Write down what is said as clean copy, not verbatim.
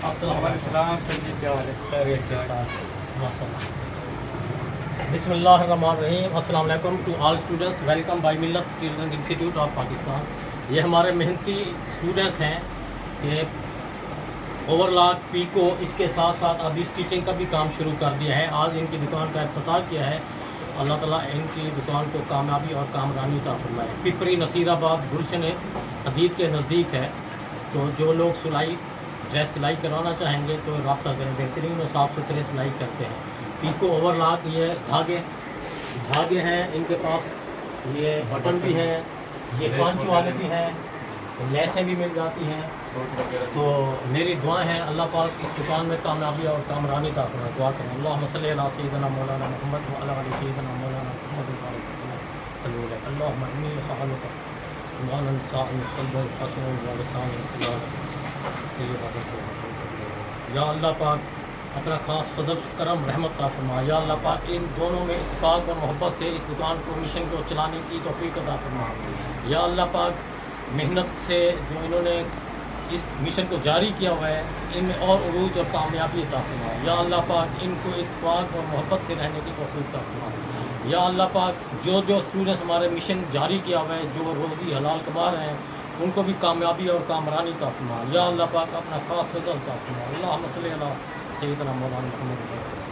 السلام علیکم سنجید، کیا حال ہے؟ خیریت کے ساتھ ماشاء اللہ۔ بسم اللہ الرحمن الرحیم۔ السلام علیکم to all students, welcome by Millat tailoring institute of Pakistan. یہ ہمارے محنتی اسٹوڈنٹس ہیں کہ اوور لاک پیکو اس کے ساتھ ساتھ ابھی اسٹیچنگ کا بھی کام شروع کر دیا ہے۔ آج ان کی دکان کا افتتاح کیا ہے۔ اللہ تعالیٰ ان کی دکان کو کامیابی اور کامرانی عطا فرمائے۔ پپری نصیر آباد گلشن حدید کے نزدیک ہے، تو جو لوگ ڈریس سلائی کروانا چاہیں گے تو رابطہ کریں، بہترین اور صاف ستھرے سلائی کرتے ہیں۔ پیکو اوور لاک، یہ دھاگے ہیں ان کے پاس، یہ بٹن بھی ہیں، یہ پانچ والے بھی ہیں، لیسیں بھی مل جاتی ہیں۔ تو میری دعائیں ہیں اللہ پاک اس دکان میں کامیابی اور کامرانی عطا فرمائے۔ دعا کریں اللہم صلی علی سیدنا مولانا محمد وعلی آل سیدنا مولانا محمد صلی اللہ علیہ اللہم انی اسألک ایمانا صافیا قلبا خشوعا ولسانا طیبا۔ یا اللہ پاک اپنا خاص فضل کرم رحمت عطا فرما۔ یا اللہ پاک ان دونوں میں اتفاق اور محبت سے اس دکان کو مشن کو چلانے کی توفیق عطا فرما۔ یا اللہ پاک محنت سے جو انہوں نے اس مشن کو جاری کیا ہوا ہے ان میں اور عروج اور کامیابی عطا فرما۔ یا اللہ پاک ان کو اتفاق اور محبت سے رہنے کی توفیق عطا فرما۔ یا اللہ پاک جو اسٹوڈنٹس ہمارے مشن جاری کیا ہوا ہے، جو روزی حلال کما رہے ہیں، ان کو بھی کامیابی اور کامرانی عطا فرما۔ یا اللہ پاک اپنا خاص فضل عطا فرما۔ اللہم صلی علی سیدنا مولانا محمد۔